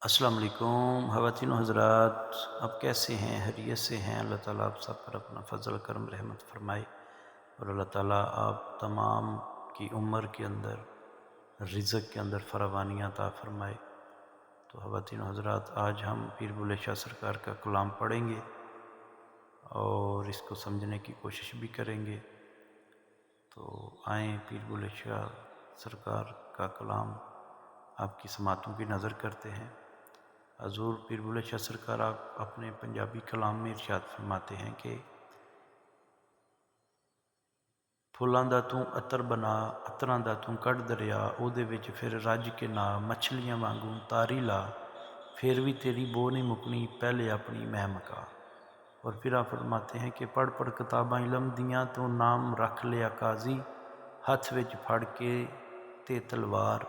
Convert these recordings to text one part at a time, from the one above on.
السلام علیکم خواتین و حضرات، آپ کیسے ہیں؟ خیریت سے ہیں؟ اللہ تعالیٰ آپ سب پر اپنا فضل کرم رحمت فرمائے، اور اللہ تعالیٰ آپ تمام کی عمر کے اندر رزق کے اندر فراوانیاں عطا فرمائے۔ تو خواتین و حضرات، آج ہم پیر بلے شاہ سرکار کا کلام پڑھیں گے اور اس کو سمجھنے کی کوشش بھی کریں گے۔ تو آئیں پیر بلے شاہ سرکار کا کلام آپ کی سماعتوں کی نظر کرتے ہیں۔ حضور پیر بلے شاہ سرکار آپ اپنے پنجابی کلام میں ارشاد فرماتے ہیں کہ پھلاں دا توں عطر بنا، عطراں دا توں کڈ دریا، او دے وچ پھر رج کے نا، مچھلیاں وانگوں تاری لا، پھر بھی تیری بو نہیں مکنی، پہلے اپنی میں مکا۔ اور پھر آپ فرماتے ہیں کہ پڑھ پڑھ کتاباں علم دیاں تو نام رکھ لیا قاضی، ہاتھ وچ پھڑ کے تے تلوار،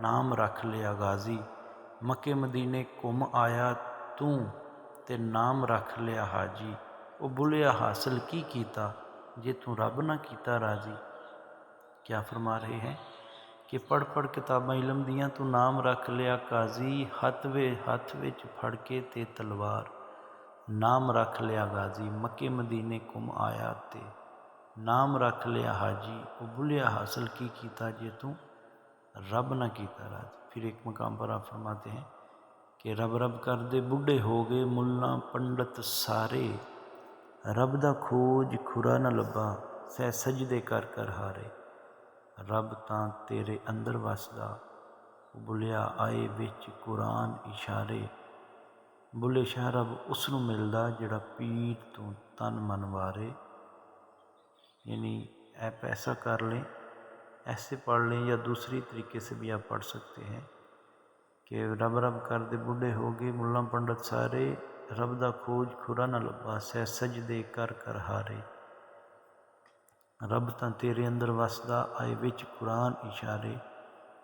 نام رکھ لیا غازی، مکے مدینے گھم آیا توں تے نام رکھ لیا حاجی، او بھلیا حاصل کی کیتا جے تو رب نہ کیتا راضی۔ کیا فرما رہے ہیں کہ پڑھ پڑھ کتاباں علم دیاں تو نام رکھ لیا قاضی، ہاتھ وچ پھڑ کے تے تلوار، نام رکھ لیا غازی، مکے مدینے گھم آیا تے نام رکھ لیا حاجی، او بھلیا حاصل کی کیتا جے تو رب نہ کیتا راضی۔ پھر ایک مقام پر آپ فرماتے ہیں کہ رب رب کر دے بڈھے ہو گئے ملا پنڈت سارے، رب دا کھوج کھرا نہ لبا، سہ سجدے کر کر ہارے، رب تاں تیرے اندر وسدا، بھلیا آئے وچ قرآن اشارے، بھلے شاہ رب اس نوں ملدا جڑا پیٹ تو تن من وارے۔ یعنی آپ ایسا کر لیں، ایسے پڑھ لیں، یا دوسری طریقے سے بھی آپ پڑھ سکتے ہیں کہ رب رب کر دے بڈھے ہو گئے ملا پنڈت سارے، رب دا کھوج کھرا نہ لبا، سہ سجدے کر کر ہارے، رب تاں تیرے اندر وسدا آئے وچ قرآن اشارے،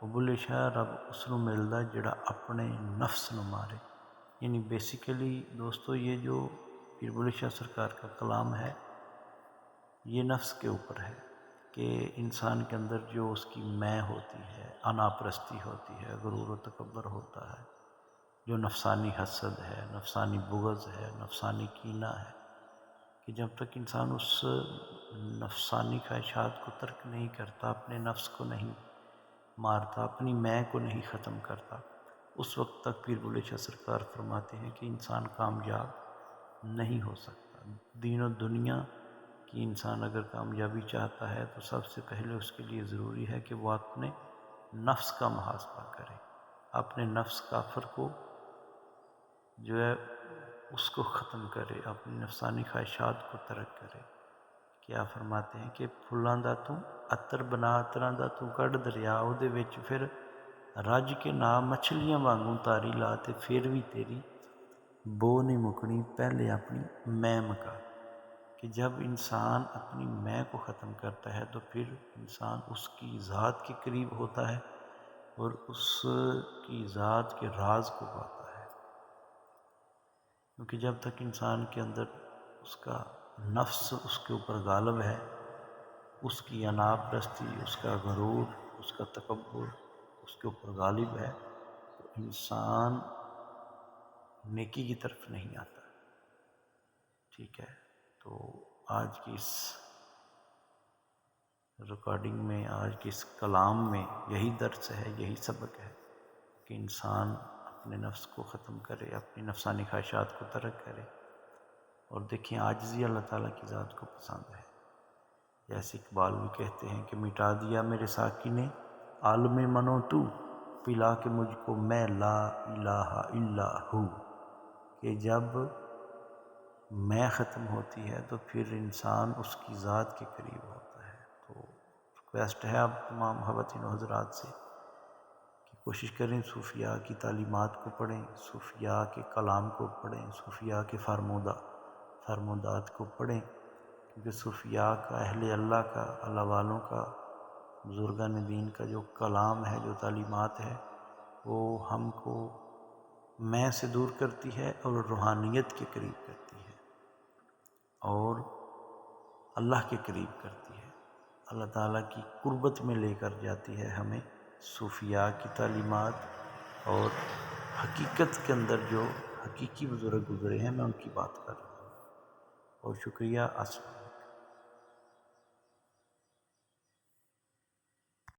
وہ بھلے شاہ رب اس نوں ملدا جڑا اپنے نفس نوں مارے۔ یعنی بیسیکلی دوستو، یہ جو پیر بلے شاہ سرکار کا کلام ہے یہ نفس کے اوپر ہے کہ انسان کے اندر جو اس کی میں ہوتی ہے، انا پرستی ہوتی ہے، غرور و تکبر ہوتا ہے، جو نفسانی حسد ہے، نفسانی بغض ہے، نفسانی کینہ ہے، کہ جب تک انسان اس نفسانی خواہشات کو ترک نہیں کرتا، اپنے نفس کو نہیں مارتا، اپنی میں کو نہیں ختم کرتا، اس وقت تک پیر بلے شاہ سرکار فرماتے ہیں کہ انسان کامیاب نہیں ہو سکتا۔ دین و دنیا کی انسان اگر کامیابی چاہتا ہے تو سب سے پہلے اس کے لیے ضروری ہے کہ وہ اپنے نفس کا محاسبہ کرے، اپنے نفس کافر کو جو ہے اس کو ختم کرے، اپنی نفسانی خواہشات کو ترک کرے۔ کیا فرماتے ہیں کہ پھلاں دا تو عطر بنا، عطراں دا تو کڈ دریا، او دے وچ پھر رج کے نا، مچھلیاں وانگوں تاری لا، تے پھر بھی تیری بو نہیں مکنی، پہلے اپنی میں مکا۔ کہ جب انسان اپنی میں کو ختم کرتا ہے تو پھر انسان اس کی ذات کے قریب ہوتا ہے اور اس کی ذات کے راز کو پاتا ہے۔ کیونکہ جب تک انسان کے اندر اس کا نفس اس کے اوپر غالب ہے، اس کی انا پرستی، اس کا غرور، اس کا تکبر اس کے اوپر غالب ہے، تو انسان نیکی کی طرف نہیں آتا۔ ٹھیک ہے، تو آج کی اس ریکارڈنگ میں، آج کے اس کلام میں یہی درس ہے، یہی سبق ہے کہ انسان اپنے نفس کو ختم کرے، اپنی نفسانی خواہشات کو ترک کرے، اور دیکھیں عاجزی اللہ تعالیٰ کی ذات کو پسند ہے۔ جیسے اقبال بھی کہتے ہیں کہ مٹا دیا میرے ساقی نے عالم منو تو، پلا کے مجھ کو میں لا الہ الا ہو۔ کہ جب میں ختم ہوتی ہے تو پھر انسان اس کی ذات کے قریب ہوتا ہے۔ تو ریکویسٹ ہے آپ تمام خواتین و حضرات سے کہ کوشش کریں صوفیاء کی تعلیمات کو پڑھیں، صوفیاء کے کلام کو پڑھیں، صوفیاء کے فرمودات کو پڑھیں، کیونکہ صوفیاء کا، اہل اللہ کا، اللہ والوں کا، بزرگان دین کا جو کلام ہے، جو تعلیمات ہے، وہ ہم کو میں سے دور کرتی ہے اور روحانیت کے قریب کرتی ہے اور اللہ کے قریب کرتی ہے، اللہ تعالیٰ کی قربت میں لے کر جاتی ہے ہمیں صوفیاء کی تعلیمات اور حقیقت کے اندر جو حقیقی بزرگ گزرے ہیں میں ان کی بات کر رہا ہوں. اور شکریہ.